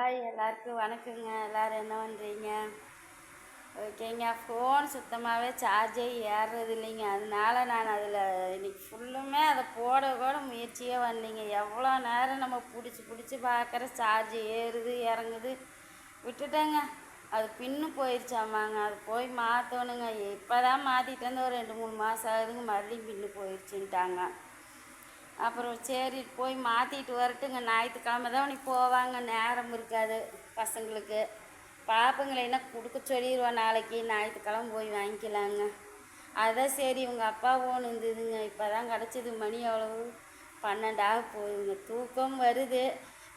Hi எல்லாருக்கும் வணக்கங்க. எல்லோரும் என்ன பண்ணுறீங்க? ஓகேங்க. ஃபோன் சுத்தமாகவே சார்ஜே ஏறுறது இல்லைங்க. அதனால நான் அதில் இன்னைக்கு ஃபுல்லுமே அதை போட கூட முயற்சியே வரலைங்க. எவ்வளோ நேரம் நம்ம பிடிச்சி பார்க்குற சார்ஜ் ஏறுது இறங்குது விட்டுட்டேங்க. அது பின்னு போயிடுச்சாமாங்க. அது போய் மாற்றணுங்க. இப்போ தான் மாற்றிட்டு வந்து ஒரு 2-3 மாதம் ஆகுதுங்க. மறுபடியும் பின்னு போயிடுச்சுன்ட்டாங்க. அப்புறம் சரி போய் மாற்றிட்டு வரட்டுங்க. ஞாயிற்றுக்கிழமை தான் உனக்கு போவாங்க, நேரம் இருக்காது பசங்களுக்கு. பாப்பங்களை கொடுக்க சொல்லிடுவோம், நாளைக்கு ஞாயிற்றுக்கிழமை போய் வாங்கிக்கலாங்க. அதான் சரி உங்கள் அப்பா ஓன்னு இருந்ததுங்க. இப்போ தான் கிடச்சிது. மணி எவ்வளவு 12 போகுதுங்க. தூக்கம் வருது.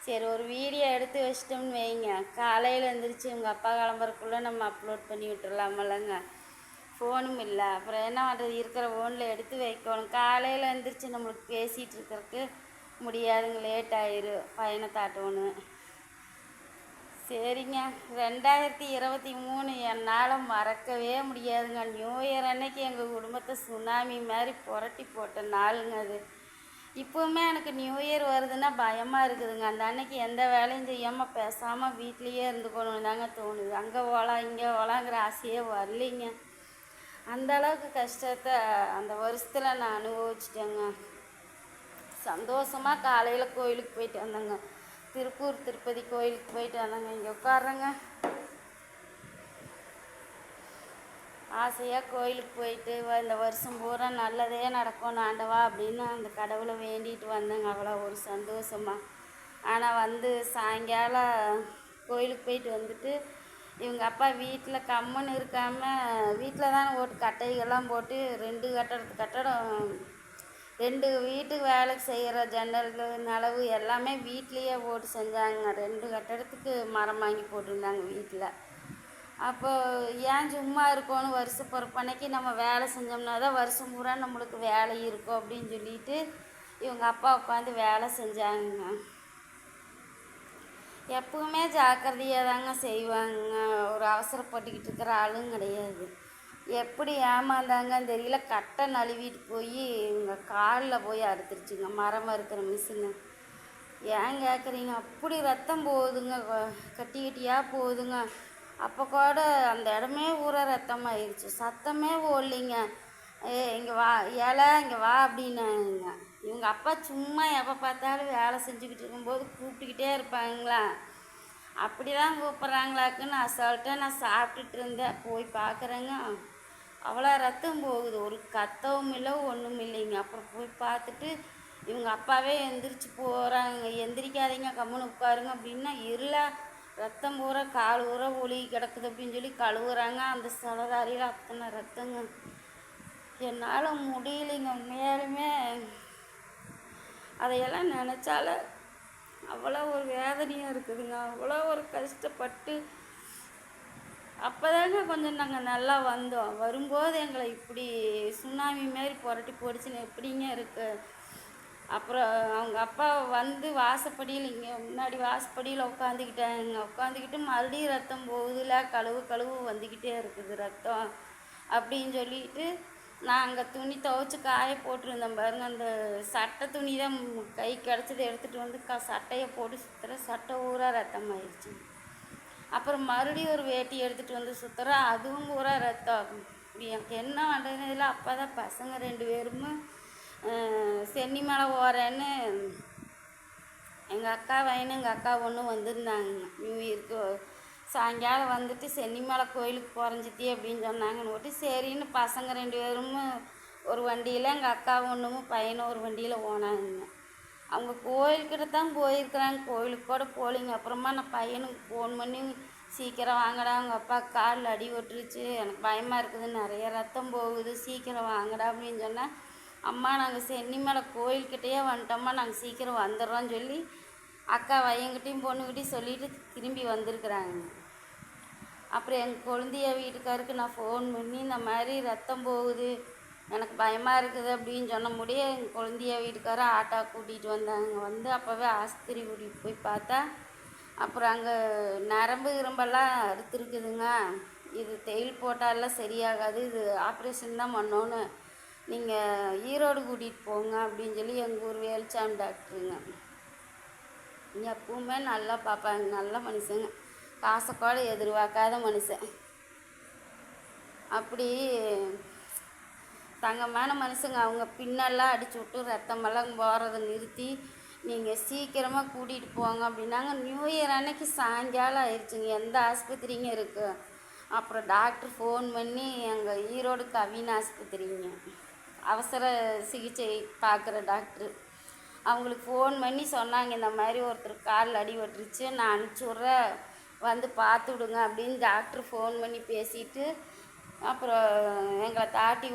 சரி ஒரு வீடியோ எடுத்து வச்சிட்டோம்னு வைங்க, காலையில் எழுந்திரிச்சு உங்கள் அப்பா கிளம்புறக்குள்ளே நம்ம அப்லோட் பண்ணி விட்டுறலாமல்லங்க. ஃபோனும் இல்லை, அப்புறம் என்ன பண்ணுறது? இருக்கிற ஃபோனில் எடுத்து வைக்கணும். காலையில் எழுந்திரிச்சு நம்மளுக்கு பேசிகிட்டு இருக்கிறதுக்கு முடியாதுங்க, லேட் ஆயிரும் பயணத்தாட்டோன்னு. சரிங்க. 2023 என்னால் மறக்கவே முடியாதுங்க. நியூ இயர் அன்னைக்கு எங்கள் குடும்பத்தை சுனாமி மாதிரி புரட்டி போட்ட நாளுங்க அது. இப்போவுமே எனக்கு நியூ இயர் வருதுன்னா பயமாக இருக்குதுங்க. அந்த அன்னைக்கு எந்த வேலையும் செய்யாமல் பேசாமல் வீட்லேயே இருந்துக்கணும்னு தாங்க தோணுது. அங்கே போகலாம் இங்கே போகலாங்கிற ஆசையே வரலிங்க. அந்த அளவுக்கு கஷ்டத்தை அந்த வருஷத்தில் நான் அனுபவிச்சிட்டேங்க. சந்தோஷமாக காலையில் கோயிலுக்கு போயிட்டு வந்தேங்க. திருப்பூர் திருப்பதி கோயிலுக்கு போயிட்டு வந்தேங்க. இங்கே உட்காடுறேங்க. ஆசையாக கோயிலுக்கு போயிட்டு இந்த வருஷம் பூரா நல்லதே நடக்கும் ஆண்டவா அப்படின்னு அந்த கடவுளை வேண்டிட்டு வந்தேங்க. அவ்வளோ ஒரு சந்தோஷமாக. ஆனால் சாயங்காலம் கோயிலுக்கு போயிட்டு வந்துட்டு இவங்க அப்பா வீட்டில் கம்முன்னு இருக்காமல், வீட்டில் தான் ஓட்டு கட்டைகள்லாம் போட்டு 2 கட்டடம் 2 வீட்டுக்கு வேலைக்கு செய்கிற ஜன்னல்கள் நலவு எல்லாமே வீட்லேயே போட்டு செஞ்சாங்க. 2 கட்டடத்துக்கு மரம் வாங்கி போட்டிருந்தாங்க வீட்டில். அப்போது ஏன் சும்மா இருக்கணும், வருஷ பொறுப்பன்னைக்கு நம்ம வேலை செஞ்சோம்னா தான் வருஷம் பூரா நம்மளுக்கு வேலை இருக்கும் அப்படின்னு சொல்லிட்டு இவங்க அப்பா உட்காந்து வேலை செஞ்சாங்க. எப்பவுமே ஜாக்கிரதையாக தாங்க செய்வாங்க. ஒரு அவசரப்பட்டுக்கிட்டு இருக்கிற ஆளும் கிடையாது. எப்படி ஏமாந்தாங்கன்னு தெரியல. கட்டை நழுவிட்டு போய் இவங்க காலில் போய் அறுத்துருச்சுங்க, மரம் அறுக்கிற மிஷினு. ஏன் கேட்குறீங்க? அப்படி ரத்தம் போகுதுங்க, கட்டி கட்டியாக போகுதுங்க. அப்போ கூட அந்த இடமே ஊற ரத்தமாகிடுச்சு. சத்தமே ஓடலிங்க. இங்கே வா ஏழை, இங்கே வா அப்படின்னாங்க. இவங்க அப்பா சும்மா எப்போ பார்த்தாலும் வேலை செஞ்சுக்கிட்டு இருக்கும்போது கூப்பிட்டுக்கிட்டே இருப்பாங்களா, அப்படி தான் கூப்பிட்றாங்களாக்குன்னு அசால்ட்டாக நான் சாப்பிட்டுட்டு இருந்தேன். போய் பார்க்குறேங்க, அவ்வளோ ரத்தம் போகுது. ஒரு கத்தவும் இல்லை, ஒன்றும் இல்லைங்க. அப்புறம் போய் பார்த்துட்டு இவங்க அப்பாவே எந்திரிச்சு போகிறாங்க. எந்திரிக்காதீங்க, கம்முன்னு உட்காருங்க அப்படின்னா, இருளா ரத்தம் பூரா கால் ஊற ஒழுகி கிடக்குது அப்படின்னு சொல்லி கழுவுறாங்க. அந்த சலதாரியில் அத்தனை ரத்தங்க. என்னால் முடியலைங்க உண்மையாலுமே. அதையெல்லாம் நினச்சால அவ்வளோ ஒரு வேதனையாக இருக்குதுங்க. அவ்வளோ ஒரு கஷ்டப்பட்டு அப்போதாங்க கொஞ்சம் நாங்கள் நல்லா வந்தோம். வரும்போது எங்களை இப்படி சுனாமி மாரி புரட்டி போடுச்சுன்னு எப்படிங்க இருக்குது? அப்புறம் அவங்க அப்பா வாசப்படியில் இங்கே முன்னாடி வாசப்படியில் உட்காந்துக்கிட்டு மறுபடியும் ரத்தம் போகுதுல, கழுவு வந்துக்கிட்டே இருக்குது ரத்தம் அப்படின்னு சொல்லிட்டு நான் அங்கே துணி துவைச்சி காய போட்டிருந்தேன் பாருங்க. அந்த சட்டை துணி தான் கை கிடச்சதை எடுத்துகிட்டு வந்து சட்டையை போட்டு சுற்றுற, சட்டை ஊரா ரத்தமாயிடுச்சு. அப்புறம் மறுபடியும் ஒரு வேட்டி எடுத்துகிட்டு வந்து சுற்றுறேன், அதுவும் பூரா ரத்தம். இப்படி எனக்கு என்ன பண்ணுறதுல அப்போ தான் பசங்க 2 பேரும் சென்னி மலை ஓரேன்னு எங்கள் அக்கா வயனு எங்கள் அக்கா ஒன்று வந்திருந்தாங்க. நியூ இயருக்கு சாயங்காலம் வந்துட்டு சென்னிமலை கோயிலுக்கு போகிறஞ்சித்தி அப்படின்னு சொன்னாங்கன்னு போட்டு சரின்னு பசங்க 2 பேரும் ஒரு வண்டியில், எங்கள் அக்கா ஒன்றும் பையனும் ஒரு வண்டியில் போனாங்க. அவங்க கோயில்கிட்ட தான் போயிருக்கிறாங்க, கோயிலுக்கு கூட போகலிங்க. அப்புறமா நான் பையனுக்கு ஃபோன் பண்ணி சீக்கிரம் வாங்கடா, அவங்க அப்பா காலில் அடி ஒட்டுருச்சு, எனக்கு பயமாக இருக்குது, நிறைய ரத்தம் போகுது, சீக்கிரம் வாங்கடா அப்படின்னு சொன்னால், அம்மா நாங்கள் சென்னிமலை கோயில்கிட்டேயே வந்துட்டோம்மா, நாங்கள் சீக்கிரம் வந்துடுறோன்னு சொல்லி அக்கா பையன்கிட்டையும் பொண்ணுக்கிட்டையும் சொல்லிவிட்டு திரும்பி வந்திருக்குறாங்க. அப்புறம் எங்கள் கொழுந்திய வீட்டுக்காருக்கு நான் ஃபோன் பண்ணி இந்த மாதிரி ரத்தம் போகுது, எனக்கு பயமாக இருக்குது அப்படின்னு சொன்ன முடிய எங்கள் கொழுந்திய வீட்டுக்கார ஆட்டோ கூட்டிகிட்டு வந்தாங்க. அப்போவே ஆஸ்பத்திரி கூட்டிகிட்டு போய் பார்த்தா, அப்புறம் அங்கே நரம்பு இரும்பெல்லாம் அறுத்துருக்குதுங்க, இது தையல் போட்டாலாம் சரியாகாது, இது ஆப்ரேஷன் தான் பண்ணோன்னு, நீங்கள் ஈரோடு கூட்டிகிட்டு போங்க அப்படின்னு சொல்லி எங்கள் ஊர் வேலுச்சாமி டாக்டருங்க. எப்பவுமே நல்லா பார்ப்பாங்க, நல்ல மனுஷங்க, காசை கூட எதிர்பார்க்காத மனுஷன். அப்படி தங்கமான மனுஷங்க. அவங்க பின்னெல்லாம் அடிச்சு விட்டு ரத்தமெல்லாம் போகிறத நிறுத்தி நீங்கள் சீக்கிரமாக கூட்டிகிட்டு போங்க அப்படின்னாங்க. நியூ இயர் அன்னைக்கு சாயங்காலம் ஆயிடுச்சுங்க. எந்த ஆஸ்பத்திரிங்க இருக்குது. அப்புறம் டாக்டர் ஃபோன் பண்ணி எங்கள் ஈரோடு கவின் ஆஸ்பத்திரிங்க, அவசர சிகிச்சை பார்க்குற டாக்டரு, அவங்களுக்கு ஃபோன் பண்ணி சொன்னாங்க, இந்த மாதிரி ஒருத்தர் காலில் அடிபட்டுருச்சு, நான் அனுப்பிச்சி விட்றேன், வந்து பார்த்து விடுங்க அப்படின்னு டாக்டர் ஃபோன் பண்ணி பேசிட்டு அப்புறம் எங்களை தாட்டி